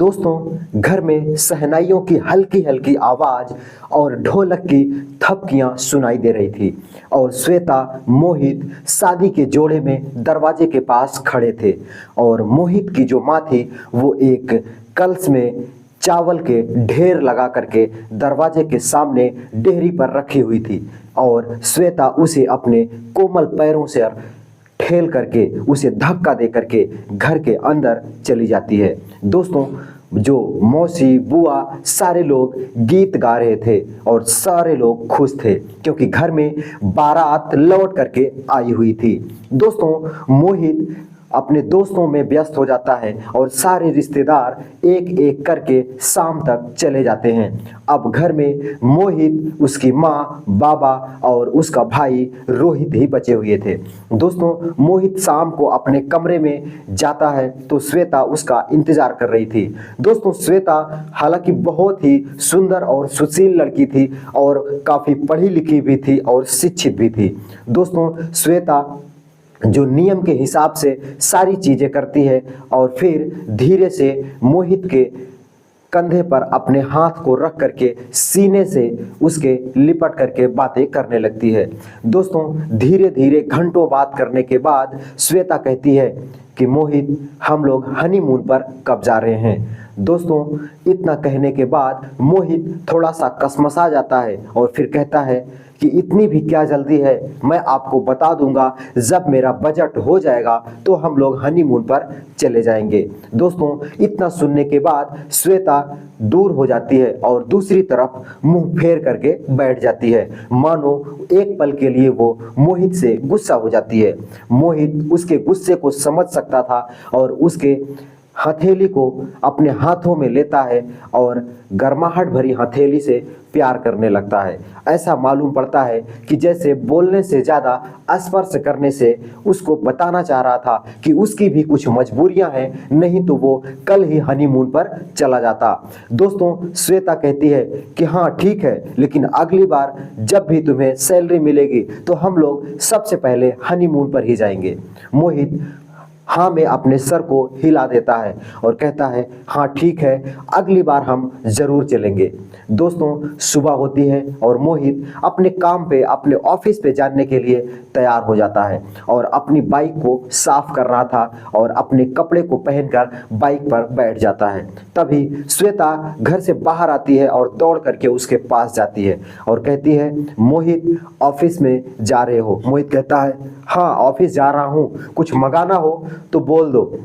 दोस्तों, घर में शहनाइयों की हल्की हल्की आवाज और ढोलक की थपकियां सुनाई दे रही थी और श्वेता मोहित शादी के जोड़े में दरवाजे के पास खड़े थे। और मोहित की जो माँ थी वो एक कलश में चावल के ढेर लगा करके दरवाजे के सामने डेहरी पर रखी हुई थी और श्वेता उसे अपने कोमल पैरों से ठेल करके उसे धक्का दे करके घर के अंदर चली जाती है। दोस्तों, जो मौसी बुआ सारे लोग गीत गा रहे थे और सारे लोग खुश थे क्योंकि घर में बारात लौट करके आई हुई थी। दोस्तों, मोहित अपने दोस्तों में व्यस्त हो जाता है और सारे रिश्तेदार एक एक करके शाम तक चले जाते हैं। अब घर में मोहित, उसकी माँ, बाबा और उसका भाई रोहित ही बचे हुए थे। दोस्तों, मोहित शाम को अपने कमरे में जाता है तो श्वेता उसका इंतजार कर रही थी। दोस्तों, श्वेता हालांकि बहुत ही सुंदर और सुशील लड़की थी और काफ़ी पढ़ी लिखी भी थी और शिक्षित भी थी। दोस्तों, श्वेता जो नियम के हिसाब से सारी चीजें करती है और फिर धीरे से मोहित के कंधे पर अपने हाथ को रख करके सीने से उसके लिपट करके बातें करने लगती है। दोस्तों, धीरे धीरे घंटों बात करने के बाद श्वेता कहती है कि मोहित, हम लोग हनीमून पर कब जा रहे हैं। दोस्तों, इतना कहने के बाद मोहित थोड़ा सा कसमसा जाता है और फिर कहता है कि इतनी भी क्या जल्दी है, मैं आपको बता दूंगा जब मेरा बजट हो जाएगा तो हम लोग हनीमून पर चले जाएंगे। दोस्तों, इतना सुनने के बाद श्वेता दूर हो जाती है और दूसरी तरफ मुंह फेर करके बैठ जाती है, मानो एक पल के लिए वो मोहित से गुस्सा हो जाती है। मोहित उसके गुस्से को समझ सकता था और उसके हथेली को अपने हाथों में लेता है और गर्माहट भरी हथेली से प्यार करने लगता है। ऐसा मालूम पड़ता है कि जैसे बोलने से ज़्यादा स्पर्श करने से उसको बताना चाह रहा था कि उसकी भी कुछ मजबूरियां हैं, नहीं तो वो कल ही हनीमून पर चला जाता। दोस्तों, श्वेता कहती है कि हाँ ठीक है, लेकिन अगली बार जब भी तुम्हें सैलरी मिलेगी तो हम लोग सबसे पहले हनीमून पर ही जाएंगे। मोहित हाँ में अपने सर को हिला देता है और कहता है हाँ ठीक है, अगली बार हम जरूर चलेंगे। दोस्तों, सुबह होती है और मोहित अपने काम पे, अपने ऑफिस पे जाने के लिए तैयार हो जाता है और अपनी बाइक को साफ कर रहा था और अपने कपड़े को पहनकर बाइक पर बैठ जाता है। तभी श्वेता घर से बाहर आती है और दौड़ करके उसके पास जाती है और कहती है, मोहित, ऑफिस में जा रहे हो। मोहित कहता है हाँ ऑफिस जा रहा हूँ, कुछ मंगाना हो तो बोल दो।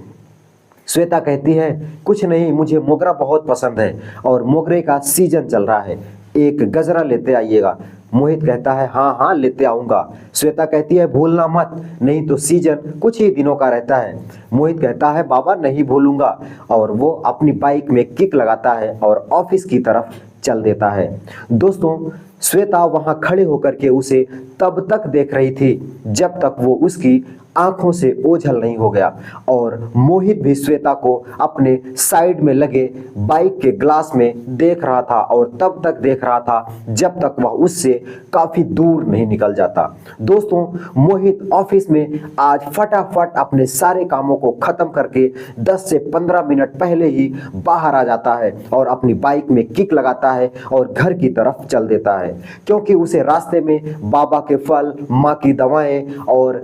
श्वेता कहती है कुछ नहीं, मुझे मोगरा बहुत पसंद है और मोगरे का सीजन चल रहा है, एक गजरा लेते आइएगा। मोहित कहता है हाँ हाँ लेते आऊँगा। श्वेता कहती है भूलना मत, नहीं तो सीजन कुछ ही दिनों का रहता है। मोहित कहता है बाबा नहीं भूलूंगा और वो अपनी बाइक में किक लगाता है और ऑफिस की तरफ चल देता है। दोस्तों, श्वेता वहां खड़े होकर के उसे तब तक देख रही थी जब तक वो उसकी आंखों से ओझल नहीं हो गया और मोहित भी श्वेता को अपने साइड में लगे बाइक के ग्लास में देख रहा था और तब तक देख रहा था जब तक वह उससे काफी दूर नहीं निकल जाता। दोस्तों, मोहित ऑफिस में आज फटाफट अपने सारे कामों को खत्म करके 10 से 15 मिनट पहले ही बाहर आ जाता है और अपनी बाइक में किक लगाता है और घर की तरफ चल देता है, क्योंकि उसे रास्ते में बाबा के फल, माँ की दवाएं और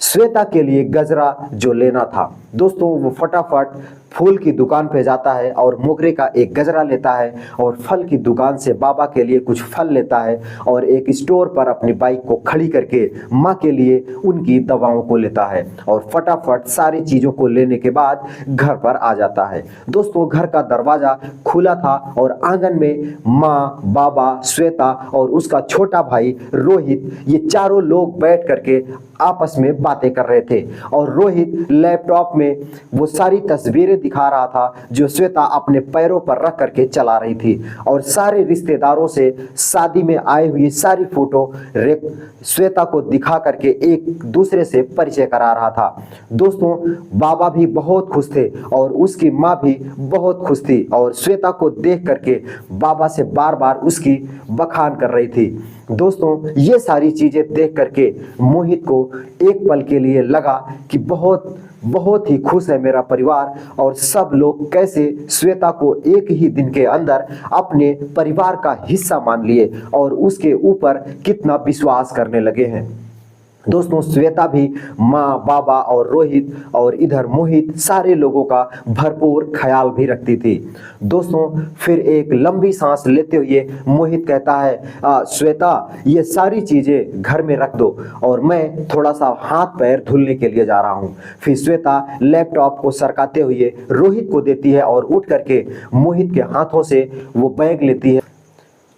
श्वेता के लिए गजरा जो लेना था। दोस्तों, वो फटाफट फूल की दुकान पे जाता है और मोगरे का एक गजरा लेता है और फल की दुकान से बाबा के लिए कुछ फल लेता है और एक स्टोर पर अपनी बाइक को खड़ी करके माँ के लिए उनकी दवाओं को लेता है और फटाफट सारी चीज़ों को लेने के बाद घर पर आ जाता है। दोस्तों, घर का दरवाज़ा खुला था और आंगन में माँ, बाबा, श्वेता और उसका छोटा भाई रोहित, ये चारों लोग बैठ करके आपस में बातें कर रहे थे और रोहित लैपटॉप में वो सारी तस्वीरें दिखा रहा था जो श्वेता अपने पैरों पर रख करके चला रही थी और सारे रिश्तेदारों से शादी में आई हुई सारी फोटो श्वेता को दिखा करके एक दूसरे से परिचय करा रहा था। दोस्तों, बाबा भी बहुत खुश थे और उसकी माँ भी बहुत खुश थी और श्वेता को देख करके बाबा से बार बार उसकी बखान कर रही थी। दोस्तों, ये सारी चीजें देख करके मोहित को एक पल के लिए लगा कि बहुत बहुत ही खुश है मेरा परिवार और सब लोग कैसे श्वेता को एक ही दिन के अंदर अपने परिवार का हिस्सा मान लिए और उसके ऊपर कितना विश्वास करने लगे हैं। दोस्तों श्वेता भी माँ, बाबा और रोहित और इधर मोहित सारे लोगों का भरपूर ख्याल भी रखती थी। दोस्तों फिर एक लंबी सांस लेते हुए मोहित कहता है, श्वेता ये सारी चीजें घर में रख दो और मैं थोड़ा सा हाथ पैर धुलने के लिए जा रहा हूँ। फिर श्वेता लैपटॉप को सरकाते हुए रोहित को देती है और उठ करके मोहित के हाथों से वो बैग लेती है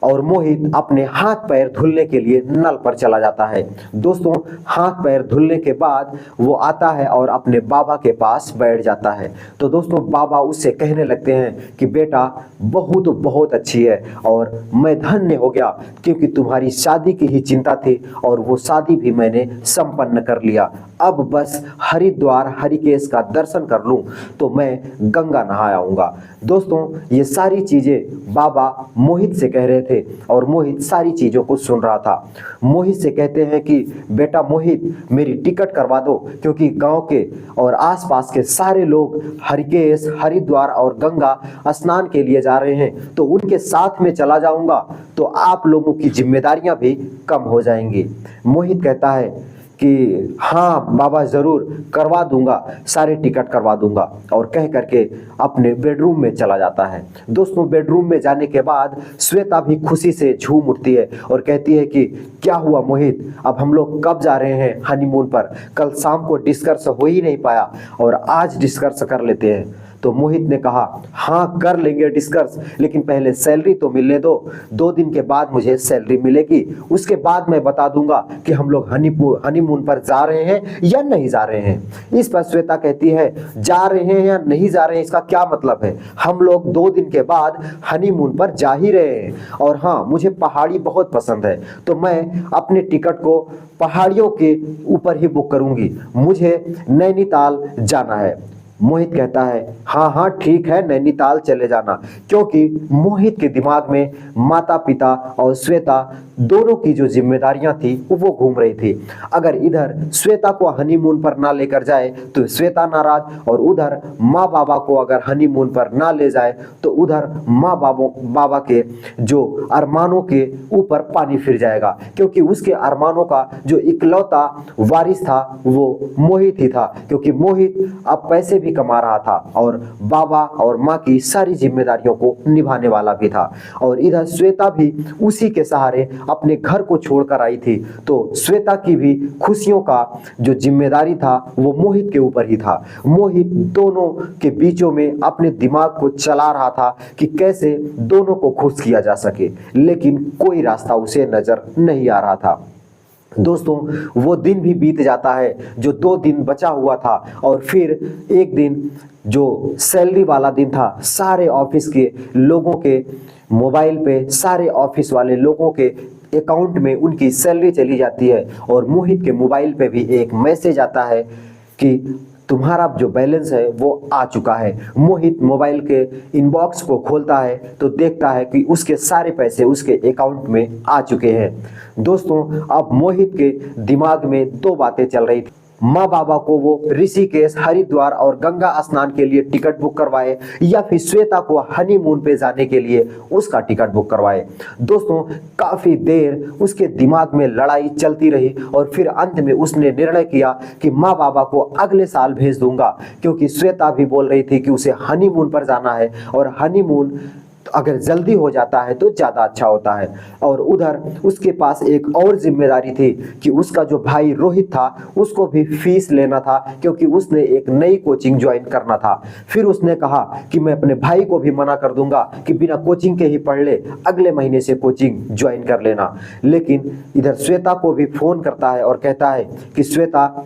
और मोहित अपने हाथ पैर धुलने के लिए नल पर चला जाता है। दोस्तों हाथ पैर धुलने के बाद वो आता है और अपने बाबा के पास बैठ जाता है। तो दोस्तों बाबा उससे कहने लगते हैं कि बेटा बहू तो बहुत अच्छी है और मैं धन्य हो गया क्योंकि तुम्हारी शादी की ही चिंता थी और वो शादी भी मैंने संपन्न कर लिया। अब बस हरिद्वार हरिकेश का दर्शन कर लूं तो मैं गंगा नहा आऊंगा। दोस्तों ये सारी चीजें बाबा मोहित से कह रहे थे और मोहित सारी चीजों को सुन रहा था। मोहित से कहते हैं कि बेटा मोहित मेरी टिकट करवा दो क्योंकि गांव के और आसपास के सारे लोग हरिकेश, हरिद्वार और गंगा स्नान के लिए जा रहे हैं, तो उनके साथ में चला जाऊंगा तो आप लोगों की जिम्मेदारियां भी कम हो जाएंगी। मोहित कहता है कि हाँ बाबा ज़रूर करवा दूंगा, सारे टिकट करवा दूंगा और कह करके अपने बेडरूम में चला जाता है। दोस्तों बेडरूम में जाने के बाद श्वेता भी खुशी से झूम उठती है और कहती है कि क्या हुआ मोहित, अब हम लोग कब जा रहे हैं हनीमून पर? कल शाम को डिस्कस हो ही नहीं पाया और आज डिस्कस कर लेते हैं। तो मोहित ने कहा हाँ कर लेंगे डिस्कस, लेकिन पहले सैलरी तो मिलने दो, 2 दिन के बाद मुझे सैलरी मिलेगी, उसके बाद मैं बता दूंगा कि हम लोग हनीमून पर जा रहे हैं या नहीं जा रहे हैं। इस पर श्वेता कहती है जा रहे हैं या नहीं जा रहे हैं इसका क्या मतलब है, हम लोग 2 दिन के बाद हनीमून पर जा ही रहे हैं। और हाँ मुझे पहाड़ी बहुत पसंद है तो मैं अपने टिकट को पहाड़ियों के ऊपर ही बुक करूंगी, मुझे नैनीताल जाना है। मोहित कहता है हाँ हाँ ठीक है नैनीताल चले जाना, क्योंकि मोहित के दिमाग में माता पिता और श्वेता दोनों की जो जिम्मेदारियां थी वो घूम रही थी। अगर इधर श्वेता को हनीमून पर ना लेकर जाए तो श्वेता नाराज और उधर माँ बाबा को अगर हनीमून पर ना ले जाए तो उधर माँ बाबा के जो अरमानों के ऊपर पानी फिर जाएगा, क्योंकि उसके अरमानों का जो इकलौता वारिस था वो मोहित ही था, क्योंकि मोहित अब पैसे भी कमा रहा था और बाबा और माँ की सारी जिम्मेदारियों को निभाने वाला भी था। और इधर श्वेता भी उसी के सहारे अपने घर को छोड़कर आई थी, तो श्वेता की भी खुशियों का जो जिम्मेदारी था वो मोहित के ऊपर ही था। मोहित दोनों के बीचों में अपने दिमाग को चला रहा था कि कैसे दोनों को खुश किया जा सके, लेकिन कोई रास्ता उसे नजर नहीं आ रहा था। दोस्तों वो दिन भी बीत जाता है जो 2 दिन बचा हुआ था और फिर एक दिन जो सैलरी वाला दिन था, सारे ऑफिस के लोगों के मोबाइल पे सारे ऑफिस वाले लोगों के अकाउंट में उनकी सैलरी चली जाती है और मोहित के मोबाइल पे भी एक मैसेज आता है कि तुम्हारा जो बैलेंस है वो आ चुका है। मोहित मोबाइल के इनबॉक्स को खोलता है तो देखता है कि उसके सारे पैसे उसके अकाउंट में आ चुके हैं। दोस्तों अब मोहित के दिमाग में 2 बातें चल रही थी, माँ बाबा को वो ऋषिकेश, हरिद्वार और गंगा स्नान के लिए टिकट बुक करवाए या फिर श्वेता को हनीमून पे जाने के लिए उसका टिकट बुक करवाए। दोस्तों काफी देर उसके दिमाग में लड़ाई चलती रही और फिर अंत में उसने निर्णय किया कि माँ बाबा को अगले साल भेज दूंगा, क्योंकि श्वेता भी बोल रही थी कि उसे हनीमून पर जाना है और हनीमून अगर जल्दी हो जाता है तो ज़्यादा अच्छा होता है। और उधर उसके पास एक और जिम्मेदारी थी कि उसका जो भाई रोहित था उसको भी फीस लेना था, क्योंकि उसने एक नई कोचिंग ज्वाइन करना था। फिर उसने कहा कि मैं अपने भाई को भी मना कर दूंगा कि बिना कोचिंग के ही पढ़ ले, अगले महीने से कोचिंग ज्वाइन कर लेना। लेकिन इधर श्वेता को भी फ़ोन करता है और कहता है कि श्वेता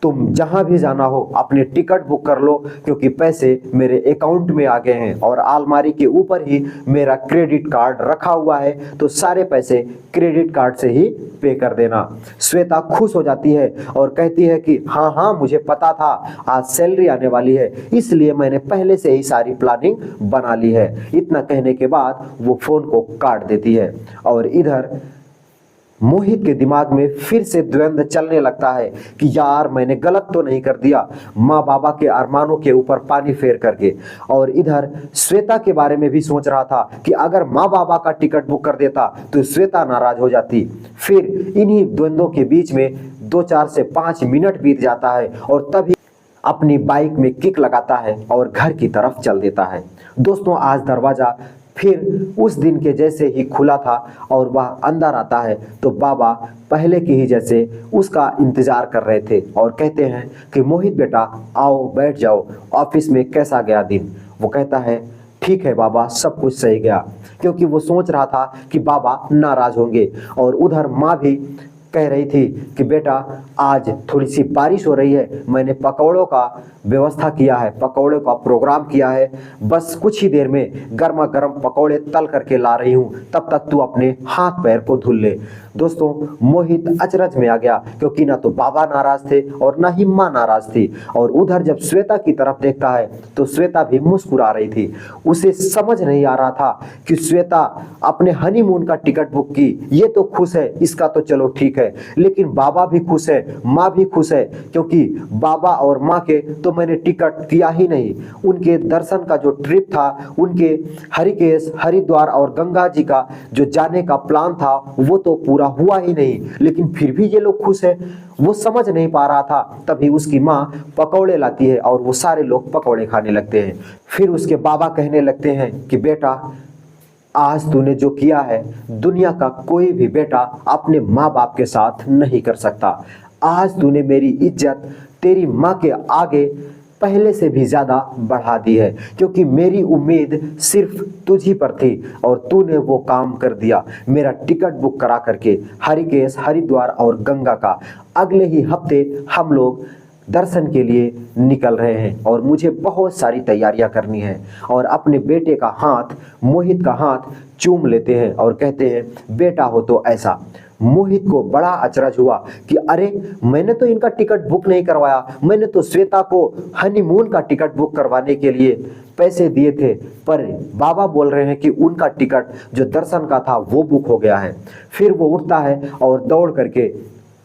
तुम जहां भी जाना हो अपने टिकट बुक कर लो, क्योंकि पैसे मेरे अकाउंट में आ गए हैं और अलमारी के ऊपर ही मेरा क्रेडिट कार्ड रखा हुआ है, तो सारे पैसे क्रेडिट कार्ड से ही पे कर देना। श्वेता खुश हो जाती है और कहती है कि हाँ हाँ मुझे पता था आज सैलरी आने वाली है, इसलिए मैंने पहले से ही सारी प्लानिंग बना ली है। इतना कहने के बाद वो फोन को काट देती है और इधर मोहित के दिमाग में फिर से द्वंद्व चलने लगता है कि यार मैंने गलत तो नहीं कर दिया माँ बाबा के अरमानों के ऊपर पानी फेर करके। और इधर श्वेता के बारे में भी सोच रहा था कि अगर माँ बाबा का टिकट बुक कर देता तो श्वेता नाराज हो जाती। फिर इन्हीं द्वंद्वों के बीच में 2-4 से 5 मिनट बीत जाता है और तभी अपनी बाइक में किक लगाता है और घर की तरफ चल देता है। दोस्तों, आज दरवाजा फिर उस दिन के जैसे ही खुला था और वह अंदर आता है तो बाबा पहले के ही जैसे उसका इंतजार कर रहे थे और कहते हैं कि मोहित बेटा आओ बैठ जाओ, ऑफिस में कैसा गया दिन। वो कहता है ठीक है बाबा, सब कुछ सही गया, क्योंकि वो सोच रहा था कि बाबा नाराज होंगे। और उधर माँ भी कह रही थी कि बेटा आज थोड़ी सी बारिश हो रही है, मैंने पकौड़ों का व्यवस्था किया है, पकौड़ों का प्रोग्राम किया है, बस कुछ ही देर में गर्मा गर्म पकौड़े तल करके ला रही हूँ, तब तक तू अपने हाथ पैर को धुल ले। दोस्तों, मोहित अचरज में आ गया क्योंकि ना तो बाबा नाराज थे और ना ही माँ नाराज थी। और उधर जब श्वेता की तरफ देखता है तो श्वेता भी मुस्कुरा रही थी। उसे समझ नहीं आ रहा था कि श्वेता अपने हनीमून का टिकट बुक की, ये तो खुश है, इसका तो चलो ठीक है, लेकिन बाबा भी खुश है, माँ भी खुश है, क्योंकि बाबा और माँ के तो मैंने टिकट किया ही नहीं। उनके दर्शन का जो ट्रिप था, उनके हरिकेश, हरिद्वार और गंगा जी का जो जाने का प्लान था वो तो पूरा हुआ ही नहीं, लेकिन फिर भी ये लोग खुश है। वो समझ नहीं पा रहा था। तभी उसकी माँ पकौड़े लाती है और वो सारे लोग पकौड़े खाने लगते हैं। फिर उसके बाबा कहने लगते हैं कि बेटा आज तूने जो किया है दुनिया का कोई भी बेटा अपने माँ बाप के साथ नहीं कर सकता। आज तूने मेरी इज्जत तेरी माँ के आगे पहले से भी ज़्यादा बढ़ा दी है, क्योंकि मेरी उम्मीद सिर्फ तुझी पर थी और तूने वो काम कर दिया। मेरा टिकट बुक करा करके हरिकेश, हरिद्वार और गंगा का अगले ही हफ्ते हम लोग दर्शन के लिए निकल रहे हैं और मुझे बहुत सारी तैयारियां करनी है। और अपने बेटे का हाथ, मोहित का हाथ चूम लेते हैं और कहते हैं बेटा हो तो ऐसा। मोहित को बड़ा अचरज हुआ कि अरे मैंने तो इनका टिकट बुक नहीं करवाया, मैंने तो श्वेता को हनीमून का टिकट बुक करवाने के लिए पैसे दिए थे, पर बाबा बोल रहे हैं कि उनका टिकट जो दर्शन का था वो बुक हो गया है। फिर वो उठता है और दौड़ करके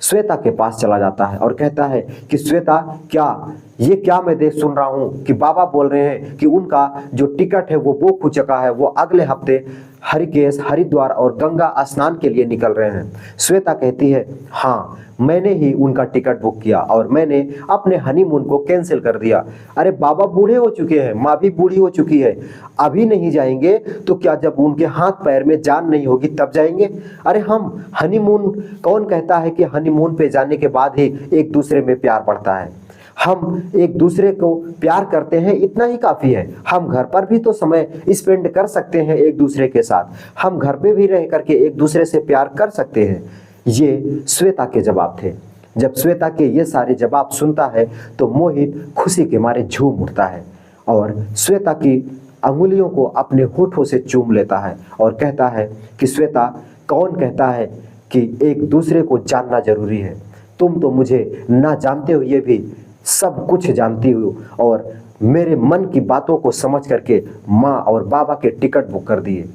श्वेता के पास चला जाता है और कहता है कि श्वेता क्या मैं देख सुन रहा हूँ कि बाबा बोल रहे हैं कि उनका जो टिकट है वो बुक हो चुका है, वो अगले हफ्ते हरिकेश, हरिद्वार और गंगा स्नान के लिए निकल रहे हैं। श्वेता कहती है हाँ, मैंने ही उनका टिकट बुक किया और मैंने अपने हनीमून को कैंसिल कर दिया। अरे बाबा बूढ़े हो चुके हैं, माँ भी बूढ़ी हो चुकी है, अभी नहीं जाएंगे तो क्या जब उनके हाथ पैर में जान नहीं होगी तब जाएंगे? अरे हम हनीमून, कौन कहता है कि हनीमून पे जाने के बाद ही एक दूसरे में प्यार बढ़ता है? हम एक दूसरे को प्यार करते हैं, इतना ही काफ़ी है। हम घर पर भी तो समय स्पेंड कर सकते हैं एक दूसरे के साथ, हम घर पे भी रह करके एक दूसरे से प्यार कर सकते हैं। ये श्वेता के जवाब थे। जब श्वेता के ये सारे जवाब सुनता है तो मोहित खुशी के मारे झूम उठता है और श्वेता की अंगुलियों को अपने होठों से चूम लेता है और कहता है कि श्वेता, कौन कहता है कि एक दूसरे को जानना जरूरी है? तुम तो मुझे ना जानते हुए भी सब कुछ जानती हो और मेरे मन की बातों को समझ करके माँ और बाबा के टिकट बुक कर दिए।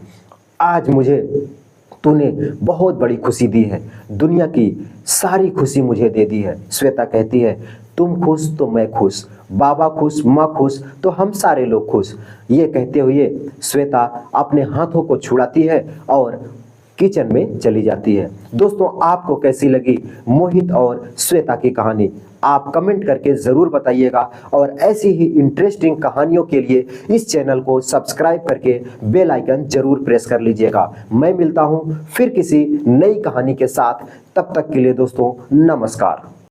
आज मुझे तूने बहुत बड़ी खुशी दी है, दुनिया की सारी खुशी मुझे दे दी है। श्वेता कहती है तुम खुश तो मैं खुश, बाबा खुश, माँ खुश तो हम सारे लोग खुश। ये कहते हुए श्वेता अपने हाथों को छुड़ाती है और किचन में चली जाती है। दोस्तों, आपको कैसी लगी मोहित और श्वेता की कहानी? आप कमेंट करके ज़रूर बताइएगा और ऐसी ही इंटरेस्टिंग कहानियों के लिए इस चैनल को सब्सक्राइब करके बेल आइकन जरूर प्रेस कर लीजिएगा। मैं मिलता हूं फिर किसी नई कहानी के साथ, तब तक के लिए दोस्तों नमस्कार।